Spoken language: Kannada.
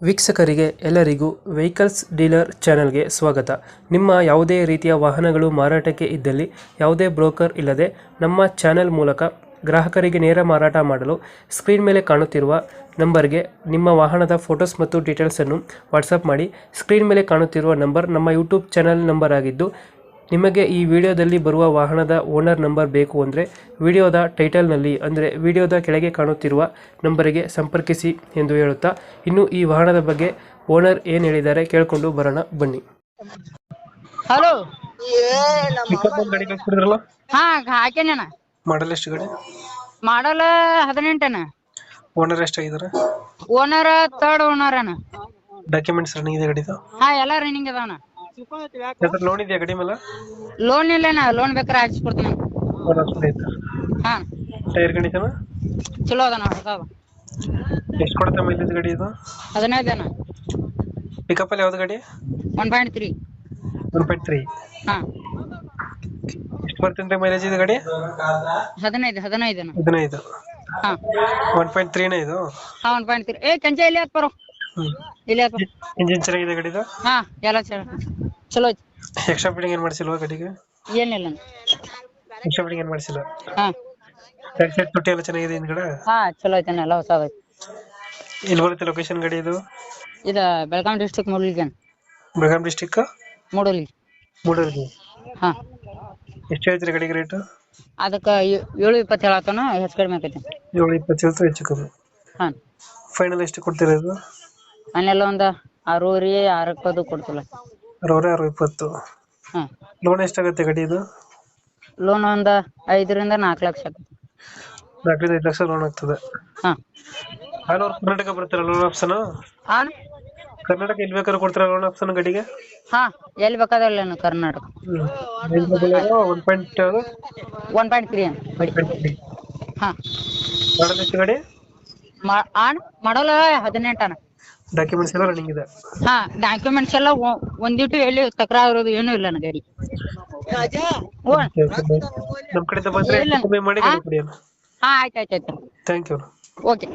ವೀಕ್ಷಕರಿಗೆ ಎಲ್ಲರಿಗೂ ವೆಹಿಕಲ್ಸ್ ಡೀಲರ್ ಚಾನೆಲ್ಗೆ ಸ್ವಾಗತ. ನಿಮ್ಮ ಯಾವುದೇ ರೀತಿಯ ವಾಹನಗಳು ಮಾರಾಟಕ್ಕೆ ಇದ್ದಲ್ಲಿ ಯಾವುದೇ ಬ್ರೋಕರ್ ಇಲ್ಲದೆ ನಮ್ಮ ಚಾನೆಲ್ ಮೂಲಕ ಗ್ರಾಹಕರಿಗೆ ನೇರ ಮಾರಾಟ ಮಾಡಲು ಸ್ಕ್ರೀನ್ ಮೇಲೆ ಕಾಣುತ್ತಿರುವ ನಂಬರ್ಗೆ ನಿಮ್ಮ ವಾಹನದ ಫೋಟೋಸ್ ಮತ್ತು ಡೀಟೇಲ್ಸನ್ನು ವಾಟ್ಸಪ್ ಮಾಡಿ. ಸ್ಕ್ರೀನ್ ಮೇಲೆ ಕಾಣುತ್ತಿರುವ ನಂಬರ್ ನಮ್ಮ ಯೂಟ್ಯೂಬ್ ಚಾನೆಲ್ ನಂಬರ್ ಆಗಿದ್ದು, ನಿಮಗೆ ಈ ವಿಡಿಯೋದಲ್ಲಿ ಬರುವ ವಾಹನದ ಓನರ್ ನಂಬರ್ ಬೇಕು ಅಂದರೆ ವಿಡಿಯೋದ ಟೈಟಲ್ನಲ್ಲಿ ಅಂದರೆ ವಿಡಿಯೋದ ಕೆಳಗೆ ಕಾಣುತ್ತಿರುವ ನಂಬರಿಗೆ ಸಂಪರ್ಕಿಸಿ ಎಂದು ಹೇಳುತ್ತಾ, ಇನ್ನು ಈ ವಾಹನದ ಬಗ್ಗೆ ಓನರ್ ಏನು ಹೇಳಿದ್ದಾರೆ ಕೇಳಿಕೊಂಡು ಬರೋಣ ಬನ್ನಿ. ಹಲೋ. ಪಿಕಪ್ ಒಂದು ಗಾಡಿ ಕಳ್ಸ್ಕೊಡಿದ್ರಲ್ಲ, ಹಾ ಹಾಕೇನ. ಮಾಡಲ್ ಎಷ್ಟು ಗಾಡಿ? ಮಾಡಲ್ 18 ಓನರ್ ಎಷ್ಟಾಗಿದ್ದಾರೆ? ಓನರ್ ಥರ್ಡ್ ಓನರ್ ಅಣ್ಣ. ಡಾಕ್ಯುಮೆಂಟ್ಸ್ ರನ್ನಿಂಗ್ ಇದೆ ಗಾಡಿದು? ಹಾ ಎಲ್ಲಾ ರನ್ನಿಂಗ್ ಅದಾವಣ್ಣ. ಲೋನ್ ಇದೆಯಾ ಗಾಡಿ ಮೇಲೆ? ಲೋನ್ ಇಲ್ಲಣ್ಣ, ಲೋನ್ ಬೇಕಾರೆ ಹಾಕ್ಸ್ಕೊಡ್ತೀನಿ. ಹಾ ಟೈರ್ ಕಂಡೀಷನ್ ಚಲೋ ಅದ ಹೊಸದ. ಎಷ್ಟು ಕೊಡುತ್ತೆ ಮೈಲೇಜ್ ಗಾಡಿ ಇದು? 15 ಅಣ್ಣ. ಪಿಕಪ್ ಅಲ್ಲಿ ಯಾವ್ದು ಗಾಡಿ? 1.3. 1.3. ಹಾ ಎಷ್ಟು ಬರ್ತಂತೆ ಮೈಲೇಜ್ ಇದು ಗಾಡಿ? 15 ಅಣ್ಣ. 15. ಹಾ 1.3 ನೇ ಇದು? ಹಾ 1.3. ಏ ಕಂಚೆ ಇಲ್ಲಿ ಹಾಕ್ ಬರೋ, ಇಲ್ಲಿ ಹಾಕ್. ಇಂಜಿನ್ ಚೆನ್ನಾಗಿದೆ ಗಾಡಿದು? ಹಾ ಎಲ್ಲ ಚಲೋ ಐತಿ. ಎಕ್ಸ್ಟ್ರಾ ಫಿಟ್ಟಿಂಗ್ ಏನ್ ಮಾಡಿಸಿಲ್ವಾ ಗಾಡಿಗೆ? ಏನಿಲ್ಲ. ಎಕ್ಸ್ಟ್ರಾ ಫಿಟ್ಟಿಂಗ್ ಏನ್ ಮಾಡಿಸಿಲ್ಲ? ಹಾ ಬ್ಯಾಕ್ ಸೈಡ್ ತೊಟ್ಟಿ ಎಲ್ಲ ಚೆನ್ನಾಗಿದೆ ಹಿಂದ್ಗಡೆ? ಹಾ ಚಲೋ ಐತಣ್ಣ, ಎಲ್ಲ ಹೊಸದೈತಿ. ಎಲ್ಲಿ ಬರುತ್ತೆ ಲೊಕೇಶನ್ ಗಾಡಿ ಇದು? ಇದ ಬೆಳಗಾಂ ಡಿಸ್ಟ್ರಿಕ್ಟ್ ಮೂಡಲ್ಗಿ. ಬೆಳಗಾಂ ಡಿಸ್ಟಿಕ್ ಮೂಡಲ್ಗಿ. ಮೂಡಲ್ಗಿ. ಹಾ ಎಷ್ಟು ಹೇಳ್ತೀರಿ ಗಾಡಿಗೆ ರೇಟ್? ಅದಕ್ಕ 7.20 ಹೇಳತ್ತಾನ, ಹೆಚ್ಚು ಕಡಿಮೆ ಆಕೈತಿ. 7.20 ಹೆಚ್ಚು ಕಮ್ಮಿ. ಹಾ ಫೈನಲ್ ಎಷ್ಟು ಕೊಡ್ತೀರಾ ಇದು? ಮನೆಲ್ಲ ಒಂದ 6.20 ಕೊಡ್ತಿಲ್ಲ. 6.20. ಹಾ ಲೋನ್ ಎಷ್ಟಾಗುತ್ತೆ ಗಾಡಿ ಇದು? ಲೋನ್ ಒಂದ 5 ರಿಂದ 4 ಲಕ್ಷ ಆಕೈತಿ. 4 ರಿಂದ 5 ಲಕ್ಷ ಲೋನ್ ಆಗ್ತದೆ. ಹಾ ಆಲ್ ಓವರ್ ಕರ್ನಾಟಕ ಬರ್ತೀರಾ ಲೋನ್ ಆಪ್ಷನ್? ಹಾ ಕರ್ನಾಟಕ ಎಲ್ಲಿ ಬೇಕಾದ್ರೂ ಕೊಡ್ತೀರಾ ಲೋನ್ ಆಪ್ಷನ್ ಗಾಡಿಗೆ? ಹಾ ಎಲ್ಲಿ ಬೇಕಾದಲ್ಲ ಕರ್ನಾಟಕ. 1.3 ಹಾ ಮಾಡಲ್ ಎಷ್ಟು ಗಾಡಿ? ಮಾಡಲ್ಲ 18 ಅಣ್ಣ. ಡಾಕ್ಯುಮೆಂಟ್ಸ್ ಎಲ್ಲ ರನ್ನಿಂಗ್ ಇದೆ? ಹಾ ಡಾಕ್ಯುಮೆಂಟ್ಸ್ ಎಲ್ಲ ಒಂದಿಟ್ಟು ಎಲ್ಲಿ ತಕರಾರು ಇರೋದು ಏನೂ ಇಲ್ಲ ನನ್ನ ಗಾಡಿ. ನಮ್ ಕಡೆಯಿಂದ ಬಂದ್ರೆ ಇಲ್ಲ. ಕಮ್ಮಿ ಮಾಡಿ ಗಾಡಿ ಕೊಡಿ. ಹಾ ಆಯ್ತು. Thank you. ಓಕೆ.